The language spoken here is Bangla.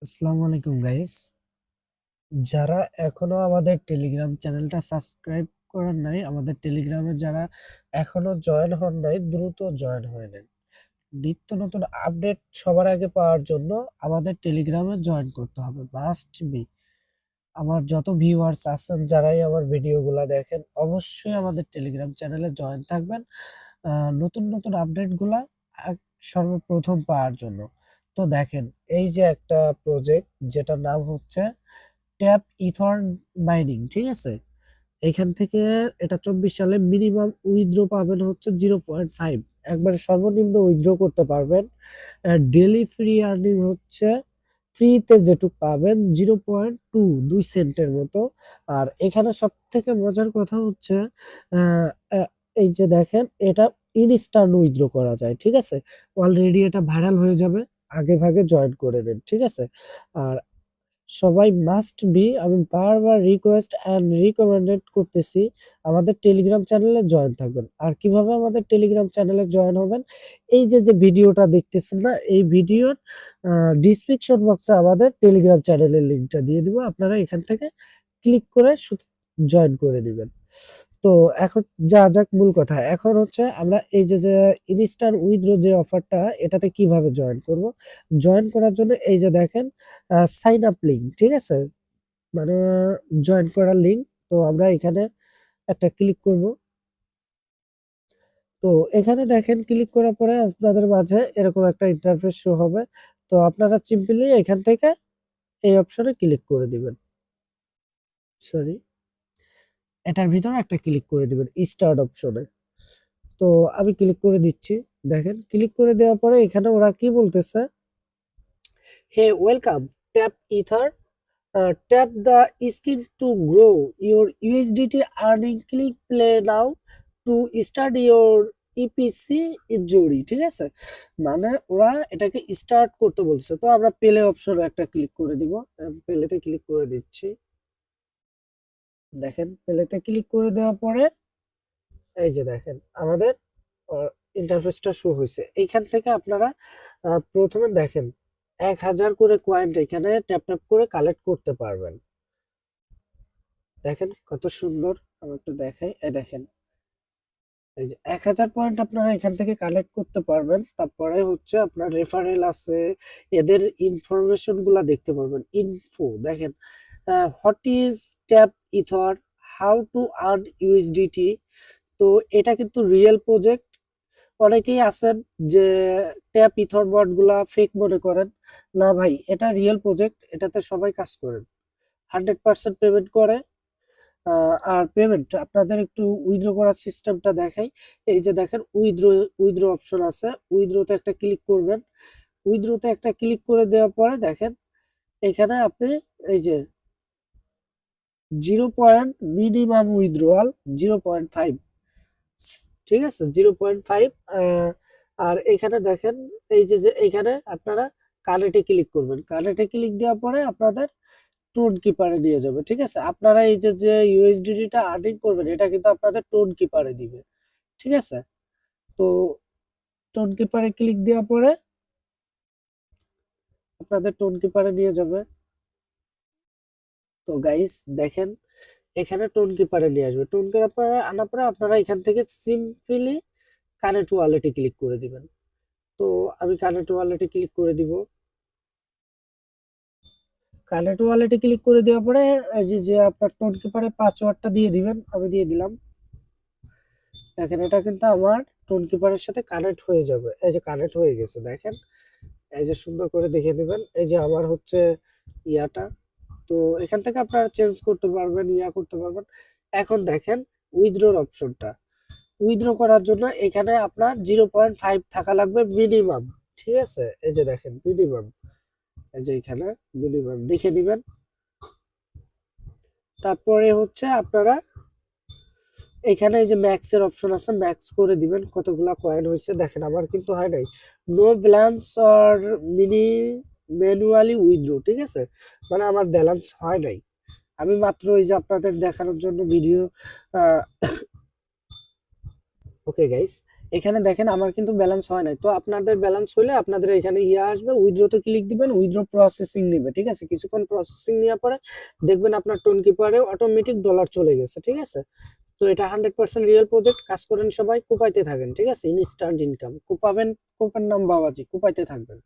আসসালামু আলাইকুম গাইস। যারা এখনো আমাদের টেলিগ্রাম চ্যানেলটা সাবস্ক্রাইব করেন নাই, আমাদের টেলিগ্রামে যারা এখনো জয়েন হন নাই, দ্রুত জয়েন হয়ে নেন। নিত্য নতুন আপডেট সবার আগে পাওয়ার জন্য আমাদের টেলিগ্রামে জয়েন করতে হবে, মাস্ট বি। আমার যত ভিউয়ার্স আছেন, যারাই আমার ভিডিওগুলা দেখেন, অবশ্যই আমাদের টেলিগ্রাম চ্যানেলে জয়েন থাকবেন নতুন নতুন আপডেটগুলা সর্বপ্রথম পাওয়ার জন্য। তো দেখেন, এই যে একটা প্রজেক্ট যেটার নাম হচ্ছে ট্যাপ ইথর্ন মাইনিং, ঠিক আছে? এখান থেকে এটা 24 সালে মিনিমাম উইথড্র পাবেন হচ্ছে 0.5, একবারে সর্বনিম্ন উইথড্র করতে পারবেন। ডেলি ফ্রি আর্নিং হচ্ছে ফ্রিতে যেটুক পাবেন 0.2, 2 সেন্টের মতো। আর এখানে সব থেকে মজার কথা হচ্ছে আহ, আহ, এই যে দেখেন, এটা ইনস্ট্যান্ট উইথড্র করা যায়, ঠিক আছে? অলরেডি এটা ভাইরাল হয়ে যাবে, আগে ভাগে জয়েন করে দেন, ঠিক আছে? আর সবাই মাস্ট বি, আমি বারবার রিকোয়েস্ট এন্ড রিকমেন্ডেড করতেছি, আমাদের টেলিগ্রাম চ্যানেলে জয়েন থাকবেন। আর কিভাবে আমাদের টেলিগ্রাম চ্যানেলে জয়েন হবেন, এই যে যে ভিডিওটা দেখতেছেন না, এই ভিডিওর ডিসক্রিপশন বক্সে আমাদের টেলিগ্রাম চ্যানেলের লিঙ্কটা দিয়ে দিব, আপনারা এখান থেকে ক্লিক করে জয়েন করে দিবেন। তো এখন যা যাক, মূল কথা এখন হচ্ছে আমরা এই যে যে ইনস্ট্যান্ট উইথড্র যে অফারটা, এটাতে কিভাবে জয়েন করব। জয়েন করার জন্য এই যে দেখেন সাইন আপ লিঙ্ক, ঠিক আছে? মানে জয়েন করার লিঙ্ক। তো আমরা এখানে একটা ক্লিক করব। তো এখানে দেখেন, ক্লিক করার পরে আপনাদের মাঝে এরকম একটা ইন্টারফেস শো হবে। তো আপনারা সিম্পলি এখান থেকে এই অপশনে ক্লিক করে দিবেন। সরি, এটার ভিতরে একটা ক্লিক করে দিবেন স্টার্ট অপশনে। তো আমি ক্লিক করে দিচ্ছি। দেখেন, ক্লিক করে দেওয়ার পরে এখানে ওরা কি বলতেছে, hey welcome, tap ether, tap the skin to grow your USDT earning, click play now to start your EPC জড়ি, ঠিক আছে? মানে ওরা এটাকে স্টার্ট করতে বলছে। তো আমরা প্লে অপশনে একটা ক্লিক করে দিব। প্লেতে ক্লিক করে দিচ্ছি। দেখেন, প্লেতে ক্লিক করে দেওয়ার পরে এই যে দেখেন আমাদের ইন্টারফেসটা শো হয়েছে। এইখান থেকে আপনারা প্রথমে দেখেন 1000 করে কয়েন এখানে ট্যাপ ট্যাপ করে কালেক্ট করতে পারবেন। দেখেন কত সুন্দর, আমি একটু দেখাই। এই দেখেন, এই যে 1000 পয়েন্ট আপনারা এখান থেকে কালেক্ট করতে পারবেন। তারপরে হচ্ছে আপনার রেফারেল আছে, এদের ইনফরমেশন গুলা দেখতে পারবেন। ইনফো দেখেন, what is tap ether, how to earn USDT. তো এটা কিন্তু রিয়েল প্রজেক্ট। অনেকেই আছেন যে ট্যাপ ইথর বট গুলা ফেক মনে করেন, না ভাই, এটা রিয়েল প্রজেক্ট, এটাতে সবাই কাজ করেন, 100% পেমেন্ট করে। আর পেমেন্ট আপনাদের একটু উইথড্র করার সিস্টেমটা দেখাই। এই যে দেখেন, উইথড্র অপশন আছে, উইথড্রতে একটা ক্লিক করবেন। উইথড্রতে একটা ক্লিক করে দেওয়ার পরে দেখেন এখানে আপনি এই যে 0 মিনিমাম উইথড্রয়াল 0.5, ঠিক আছে? 0.5। আর এখানে দেখেন, এই যে যে এখানে আপনারা কানেক্টে ক্লিক করবেন। কানেক্টে ক্লিক দেওয়ার পরে আপনাদের টোন কিপারে নিয়ে যাবে, ঠিক আছে? আপনারা এই যে যে ইউএসডিটি টা আর্নিং করবেন, এটা কিন্তু আপনাদের টোন কিপারে দিবে, ঠিক আছে? তো টোন কিপারে ক্লিক দেওয়ার পরে আপনাদের টোন কিপারে নিয়ে যাবে। তো গাইস দেখেন, এখানে টোন কিপারে নিয়ে আসবে। টোন কিপারে আনার পরে আপনারা এখান থেকে সিম্পলি কানেক্ট ওয়ালেটে ক্লিক করে দিবেন। তো আমি কানেক্ট ওয়ালেটে ক্লিক করে দিব। কানেক্ট ওয়ালেটে ক্লিক করে দেওয়ার পরে এই যে যে আপনার টোন কিপারে পাসওয়ার্ডটা দিয়ে দিবেন, আমি দিয়ে দিলাম। দেখেন, এটা কিন্তু আমার টোন কিপারের সাথে কানেক্ট হয়ে যাবে। এই যে কানেক্ট হয়ে গেছে, দেখেন। এই যে সুন্দর করে দেখে নেবেন, এই যে আমার হচ্ছে ইয়াটা। তো এখান থেকে আপনারা চেঞ্জ করতে পারবেন, ইয়া করতে পারবেন। এখন দেখেন উইথড্রোর অপশনটা। উইথড্র করার জন্য এখানে আপনার 0.5 থাকা লাগবে মিনিমাম, ঠিক আছে? এই যে দেখেন মিনিমাম, এই যে এখানে মিনিমাম দেখে নিবেন। তারপরে হচ্ছে আপনারা এখানে এই যে ম্যাক্স এর অপশন আছে, ম্যাক্স করে দিবেন। কতগুলা কয়েন হয়েছে দেখেন, আমার কিন্তু হয় নাই। No balance or mini manually withdraw, ঠিক আছে? মানে আমার ব্যালেন্স হয় নাই, আমি মাত্র এই যে আপনাদের দেখানোর জন্য ভিডিও। ওকে গাইস, এখানে দেখেন আমার কিন্তু ব্যালেন্স হয় নাই। তো আপনাদের ব্যালেন্স হইলে আপনাদের এখানে আসবে, উইথড্রতে ক্লিক দিবেন, উইথড্র প্রসেসিং নিবে, ঠিক আছে? কিছুক্ষণ প্রসেসিং নেওয়ার পরে দেখবেন আপনার টোন কিপারে অটোমেটিক ডলার চলে গেছে, ঠিক আছে? তো এটা 100% রিয়েল প্রজেক্ট। কাজ করেন সবাই, কুপাইতে থাকেন, ঠিক আছে? ইনস্ট্যান্ট ইনকাম কুপাবেন, কুপার নাম বাবাজি, কুপাইতে থাকবেন।